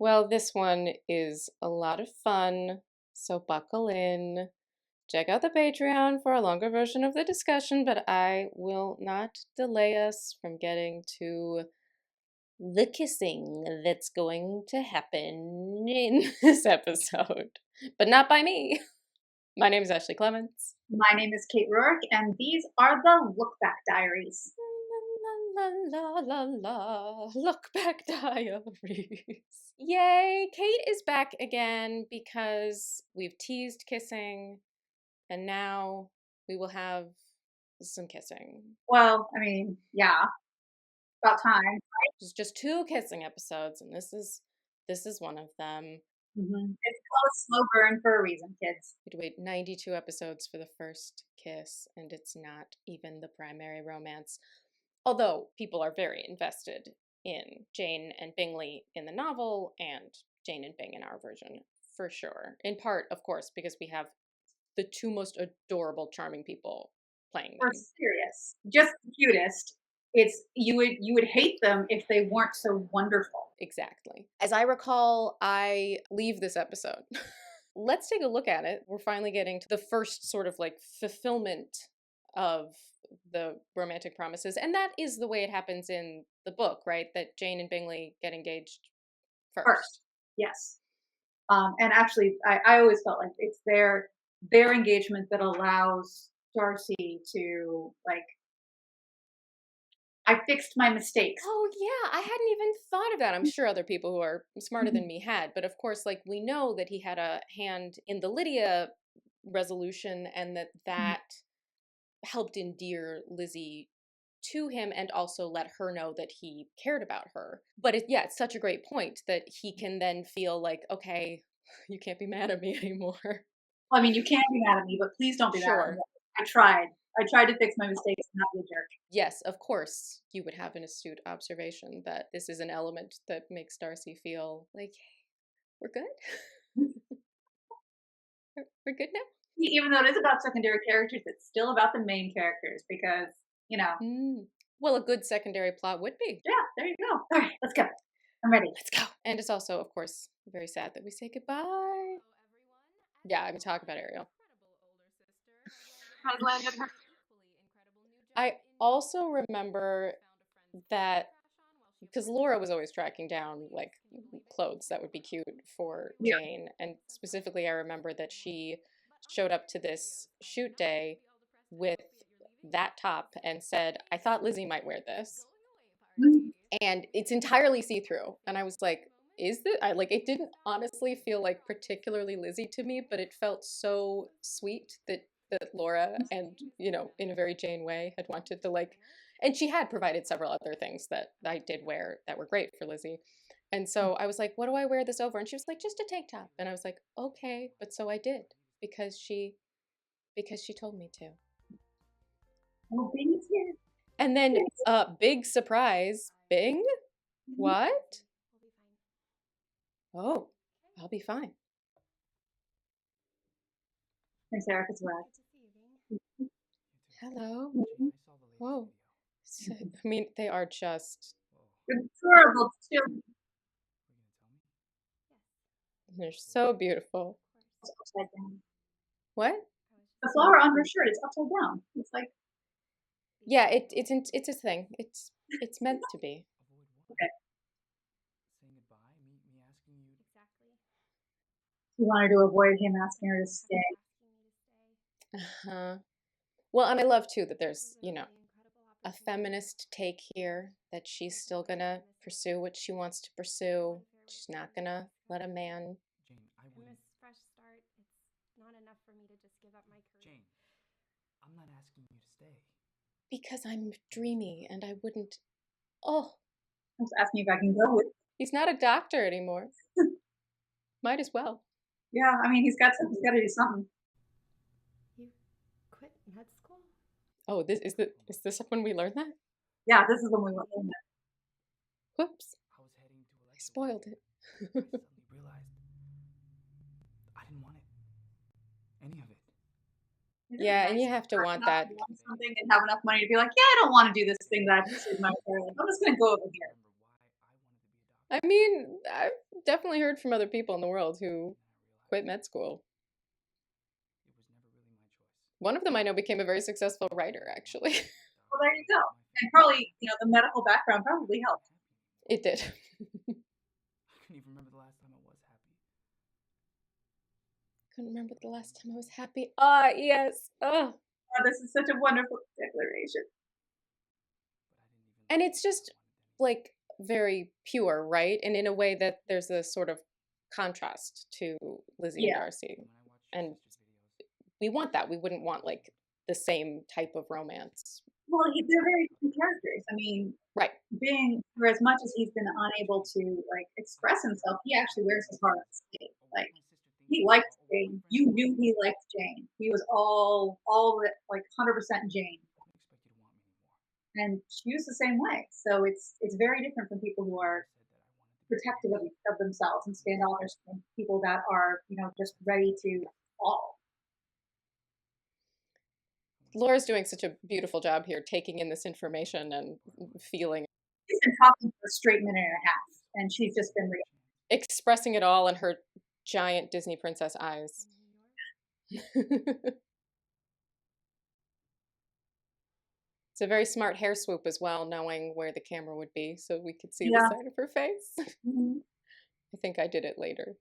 Well, this one is a lot of fun, so buckle in. Check out the Patreon for a longer version of the discussion, but I will not delay us from getting to the kissing that's going to happen in this episode. But not by me. My name is Ashley Clements. My name is Kate Rorick, and these are the Look Back Diaries. La la la la la, Look Back Diaries. Yay! Kate is back again because we've teased kissing, and now we will have some kissing. Well, I mean, yeah, about time. There's just 2 kissing episodes, and this is one of them. Mm-hmm. It's called a slow burn for a reason, kids. We had to wait 92 episodes for the first kiss, and it's not even the primary romance. Although people are very invested in Jane and Bingley in the novel and Jane and Bing in our version, for sure. In part, of course, because we have the 2 most adorable, charming people playing them. We're serious, just the cutest. It's you would hate them if they weren't so wonderful. Exactly. As I recall, I leave this episode. Let's take a look at it. We're finally getting to the first sort of like fulfillment of the romantic promises. And that is the way it happens in the book, right? That Jane and Bingley get engaged first. Yes. And actually, I always felt like it's their engagement that allows Darcy to, like, I fixed my mistakes. Oh, yeah. I hadn't even thought of that. I'm sure other people who are smarter than me had. But of course, like, we know that he had a hand in the Lydia resolution and that helped endear Lizzie to him and also let her know that he cared about her. But it's such a great point that he can then feel like, okay, you can't be mad at me anymore. Well, I mean, you can be mad at me, but please don't be mad at me. I tried to fix my mistakes and not be a jerk. Yes, of course, you would have an astute observation that this is an element that makes Darcy feel like, hey, we're good. We're good now. Even though it is about secondary characters, it's still about the main characters because, you know. Well, a good secondary plot would be. Yeah, there you go. All right, let's go. I'm ready. Let's go. And it's also, of course, very sad that we say goodbye. Yeah, I'm talking about Ariel. Has landed her. I also remember that because Laura was always tracking down like clothes that would be cute for Jane, and specifically I remember that she showed up to this shoot day with that top and said, I thought Lizzie might wear this. And it's entirely see-through. And I was like, is this? It didn't honestly feel like particularly Lizzie to me, but it felt so sweet that Laura, and in a very Jane way, had wanted to and she had provided several other things that I did wear that were great for Lizzie. And so I was like, what do I wear this over? And she was like, just a tank top. And I was like, okay, but so I did because she told me to. Oh, Bing's here. And then big surprise, Bing? What? Oh, I'll be fine. Thanks, Eric, as well. Hello. Whoa. I mean, they are just adorable children. They're so beautiful. It's upside down. What? The flower on her shirt is upside down. It's like. Yeah, it's a thing. It's meant to be. Okay. You wanted to avoid him asking her to stay. Uh-huh. Well, and I love too that there's, a feminist take here, that she's still gonna pursue what she wants to pursue. She's not gonna let a man. Jane, in this fresh start, it's not enough for me to just give up my career. Jane, I'm not asking you to stay. Because I'm dreamy and I wouldn't. Oh. I was asking if I can go with. He's not a doctor anymore. Might as well. Yeah, I mean, he's got to do something. You quit med school? Oh, is this when we learned that? Yeah, this is when we learned that. Whoops. I was heading to I spoiled it. I suddenly realized I didn't want it. Any of it. Yeah, and you have to want that. Want something and have enough money to be like, yeah, I don't want to do this thing that I pursued my career. I'm just going to go over here. I mean, definitely heard from other people in the world who quit med school. One of them I know became a very successful writer, actually. Well, there you go. And probably, the medical background probably helped. It did. I couldn't even remember the last time I was happy. Couldn't remember the last time I was happy. Ah, yes. Oh. This is such a wonderful declaration. And it's just like very pure, right? And in a way that there's a sort of contrast to Lizzie and Darcy. And we want that. We wouldn't want like the same type of romance. Well, they're very different characters. I mean, right. For as much as he's been unable to like express himself, he actually wears his heart on his sleeve. Like he liked Jane. You knew he liked Jane. He was all like 100% Jane. And she was the same way. So it's very different from people who are protective of themselves and standoffish from people that are, just ready to fall. Laura's doing such a beautiful job here, taking in this information and feeling. She's been talking for a straight minute and a half, and she's just been expressing it all in her giant Disney princess eyes. It's a very smart hair swoop as well, knowing where the camera would be so we could see the side of her face. Mm-hmm. I think I did it later.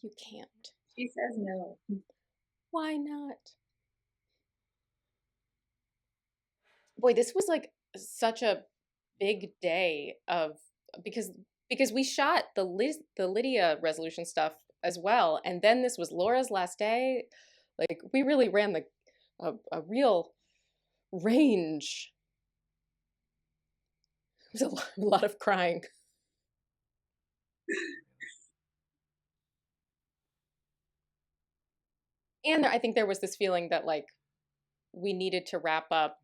You can't. She says no. Why not? Boy, this was like such a big day because we shot the Lydia resolution stuff as well, and then this was Laura's last day. Like we really ran a real range. It was a lot of crying. And I think there was this feeling that like we needed to wrap up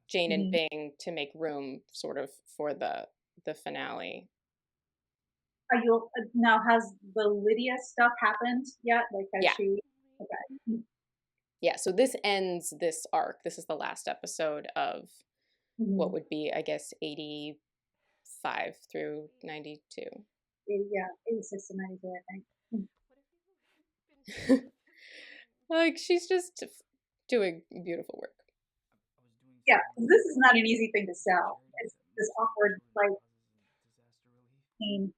Jane and Bing to make room sort of for the finale. Are you now? Has the Lydia stuff happened yet? Like has she? Okay. Yeah. So this ends this arc. This is the last episode of what would be, I guess, 85 through 92. Yeah, 86 to 92, I think. Like she's just doing beautiful work. Yeah, this is not an easy thing to sell. It's this awkward, like, scene.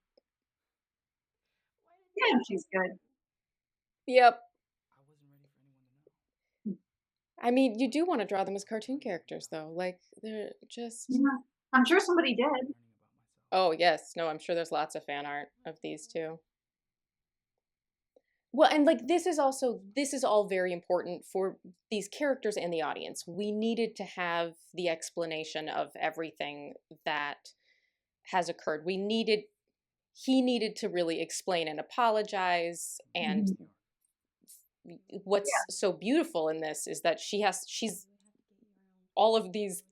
Yeah, she's good. Yep. I mean, you do want to draw them as cartoon characters, though. Like, they're just... Yeah, I'm sure somebody did. Oh, yes. No, I'm sure there's lots of fan art of these two. Well, and like this is all very important for these characters and the audience. We needed to have the explanation of everything that has occurred. He needed to really explain and apologize. And what's so beautiful in this is that she's all of these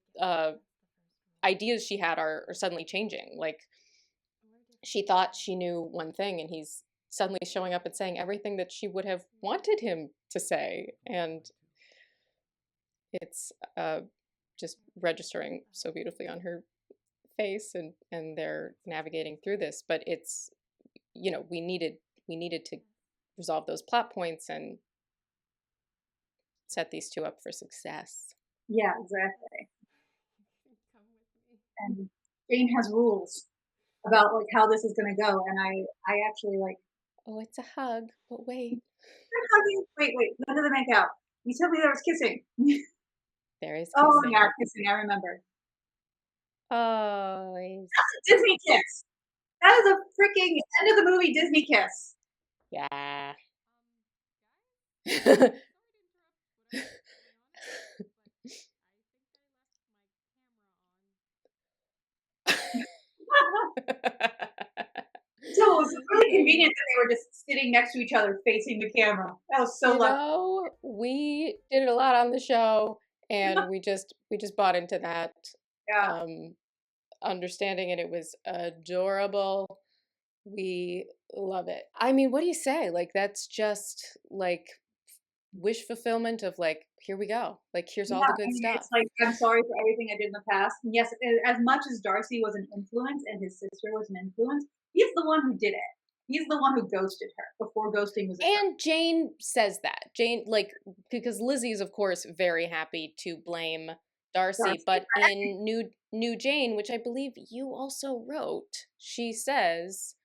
ideas she had are suddenly changing. Like she thought she knew one thing, and he's suddenly showing up and saying everything that she would have wanted him to say. And it's just registering so beautifully on her face, and they're navigating through this. But it's, we needed to resolve those plot points and set these two up for success. Yeah, exactly. And Jane has rules about like how this is going to go, and I actually like. Oh, it's a hug, but wait. Wait, when did they make out? You told me there was kissing. There is kissing. Oh, yeah, kissing, I remember. Oh, that's a Disney kiss. That is a freaking end of the movie Disney kiss. Yeah. So it was really convenient that they were just sitting next to each other facing the camera. That was so lucky. We did it a lot on the show, and we just bought into that understanding, and it was adorable. We love it. I mean, what do you say? Like, that's just like wish fulfillment of like, here we go. Like, here's all the good stuff. It's like, I'm sorry for everything I did in the past. And yes, as much as Darcy was an influence and his sister was an influence, he's the one who did it. He's the one who ghosted her before ghosting was a term. And Jane says that. Jane, like, because Lizzie's, of course, very happy to blame Darcy, but in New Jane, which I believe you also wrote, she says,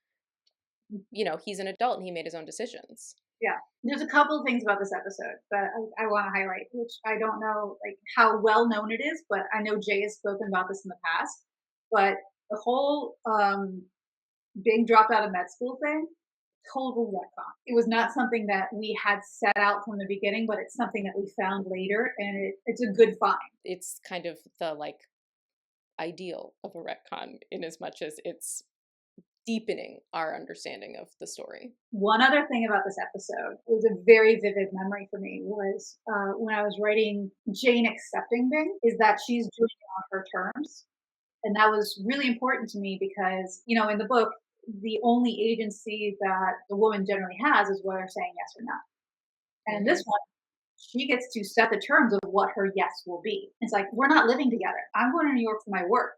you know, he's an adult and he made his own decisions. Yeah, there's a couple of things about this episode that I want to highlight, which I don't know like how well known it is, but I know Jay has spoken about this in the past. But the whole being dropped out of med school thing, total retcon. It was not something that we had set out from the beginning, but it's something that we found later, and it's a good find. It's kind of the like ideal of a retcon in as much as it's deepening our understanding of the story. One other thing about this episode was a very vivid memory for me was when I was writing Jane accepting Bing, is that she's doing it on her terms. And that was really important to me because, you know, in the book, the only agency that the woman generally has is whether saying yes or no. And in this one, she gets to set the terms of what her yes will be. It's like, we're not living together. I'm going to New York for my work.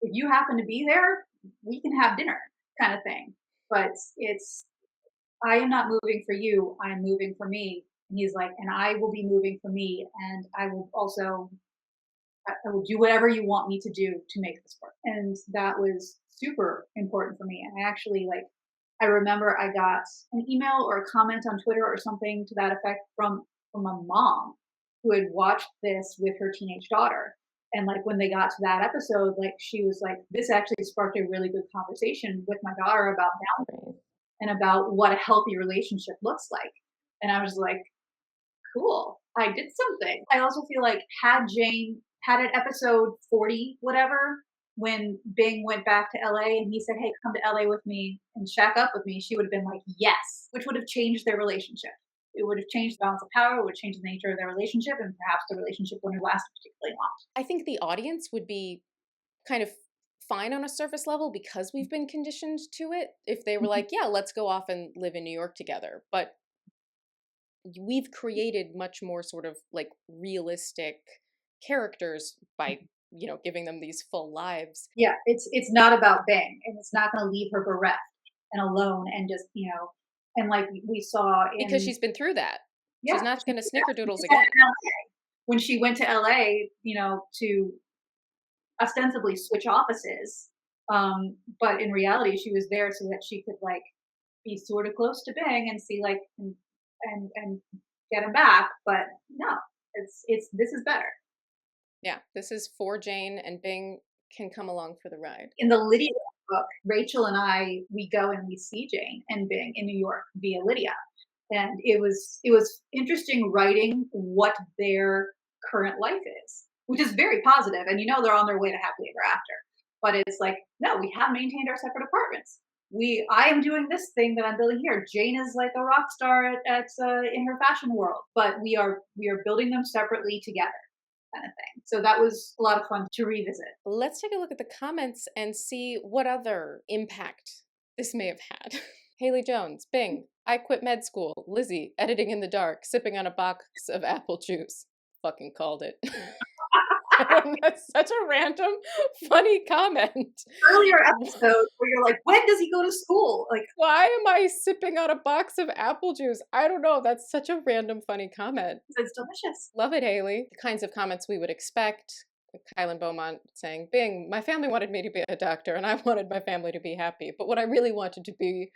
If you happen to be there, we can have dinner kind of thing. But it's, I am not moving for you. I'm moving for me. And he's like, and I will be moving for me. And I will also, I will do whatever you want me to do to make this work. And that was super important for me. And I actually like, I remember I got an email or a comment on Twitter or something to that effect from a mom who had watched this with her teenage daughter. And like when they got to that episode, like she was like, this actually sparked a really good conversation with my daughter about boundaries and about what a healthy relationship looks like. And I was like, cool, I did something. I also feel like had it episode 40, whatever, when Bing went back to LA and he said, hey, come to LA with me and shack up with me, she would have been like, yes, which would have changed their relationship. It would have changed the balance of power, it would change the nature of their relationship, and perhaps the relationship wouldn't have lasted particularly long. I think the audience would be kind of fine on a surface level because we've been conditioned to it. If they were like, yeah, let's go off and live in New York together. But we've created much more sort of like realistic characters by, you know, giving them these full lives. Yeah, it's not about Bing, and it's not going to leave her bereft and alone and just, you know, and like we saw in, because she's been through that. Yeah, she's not going to snickerdoodles again. When she went to LA, you know, to ostensibly switch offices, but in reality, she was there so that she could like be sort of close to Bing and see like and get him back. But no, it's this is better. Yeah, this is for Jane, and Bing can come along for the ride. In the Lydia book, Rachel and I, we go and we see Jane and Bing in New York via Lydia. And it was interesting writing what their current life is, which is very positive. And you know they're on their way to happily ever after. But it's like, no, we have maintained our separate apartments. I am doing this thing that I'm building here. Jane is like a rock star at in her fashion world, but we are building them separately together, kind of thing. So that was a lot of fun to revisit. Let's take a look at the comments and see what other impact this may have had. Haley Jones, Bing, I quit med school. Lizzie, editing in the dark, sipping on a box of apple juice. Fucking called it. That's such a random, funny comment. Earlier episode where you're like, when does he go to school? Like, why am I sipping on a box of apple juice? I don't know. That's such a random, funny comment. It's delicious. Love it, Haley. The kinds of comments we would expect. Kylan Beaumont saying, Bing, my family wanted me to be a doctor and I wanted my family to be happy. But what I really wanted to be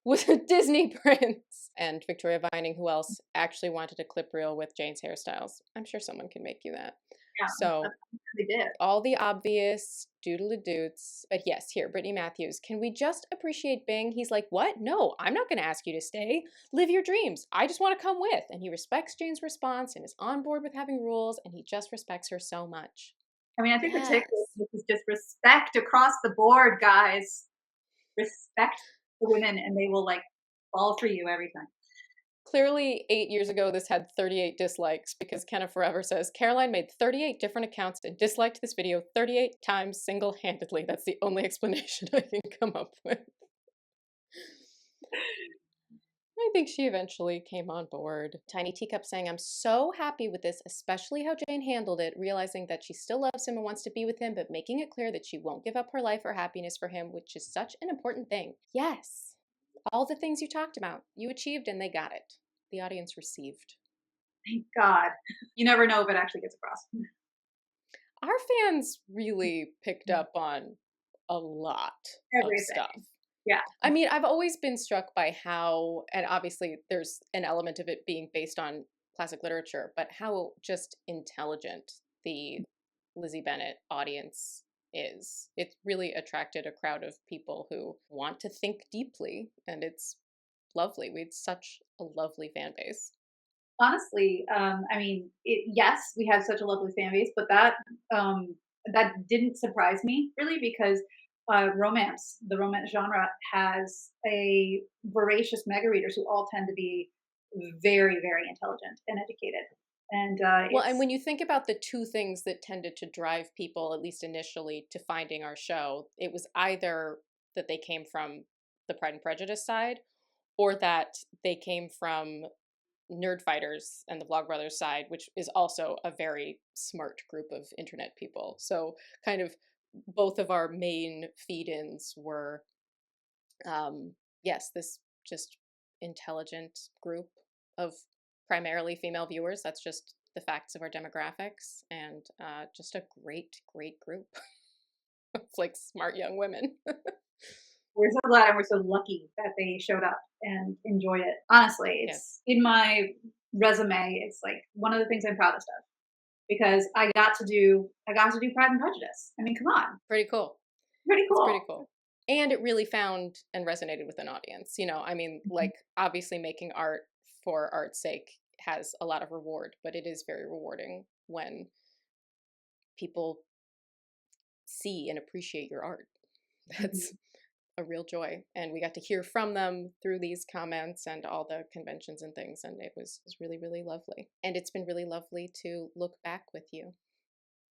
was a Disney prince. And Victoria Vining, who else actually wanted a clip reel with Jane's hairstyles. I'm sure someone can make you that. Yeah, so they did. All the obvious doodle-a-doots. But yes, here, Brittany Matthews. Can we just appreciate Bing? He's like, what? No, I'm not going to ask you to stay. Live your dreams. I just want to come with. And he respects Jane's response and is on board with having rules. And he just respects her so much. I mean, I think the takeaway is just respect across the board, guys. Respect the women and they will like fall for you every time. Clearly, 8 years ago, this had 38 dislikes because Kenna Forever says, Caroline made 38 different accounts and disliked this video 38 times single-handedly. That's the only explanation I can come up with. I think she eventually came on board. Tiny Teacup saying, I'm so happy with this, especially how Jane handled it, realizing that she still loves him and wants to be with him, but making it clear that she won't give up her life or happiness for him, which is such an important thing. Yes, all the things you talked about, you achieved and they got it. The audience received. Thank God. You never know if it actually gets across. Our fans really picked up on a lot Everything. of stuff. Yeah. I mean, I've always been struck by how, and obviously there's an element of it being based on classic literature, but how just intelligent the Lizzie Bennet audience is. It's really attracted a crowd of people who want to think deeply, and it's lovely. We had such a lovely fan base. Honestly, I mean, yes, we have such a lovely fan base, but that didn't surprise me really because romance, the romance genre, has a voracious mega readers who all tend to be very, very intelligent and educated. And Well, and when you think about the two things that tended to drive people, at least initially, to finding our show, it was either that they came from the Pride and Prejudice side, or that they came from Nerd Fighters and the Vlogbrothers side, which is also a very smart group of internet people. So kind of both of our main feed-ins were, yes, this just intelligent group of primarily female viewers. That's just the facts of our demographics, and just a great, great group of like smart young women. we're so glad and we're so lucky that they showed up and enjoyed it. Honestly, it's in my resume. It's like one of the things I'm proudest of because I got to do Pride and Prejudice. I mean, come on, Pretty cool. pretty It's cool. pretty cool. And it really found and resonated with an audience. You know, I mean, like obviously making art for art's sake has a lot of reward, but it is very rewarding when people see and appreciate your art. That's a real joy. And we got to hear from them through these comments and all the conventions and things. And it was really, really lovely. And it's been really lovely to look back with you.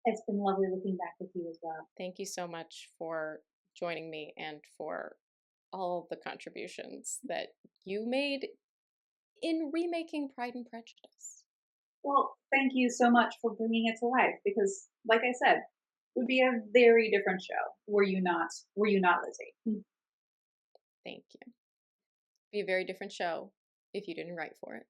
It's been lovely looking back with you as well. Thank you so much for joining me and for all the contributions that you made in remaking Pride and Prejudice. Well, thank you so much for bringing it to life because, like I said, it would be a very different show were you not Lizzie. Thank you. Be a very different show if you didn't write for it.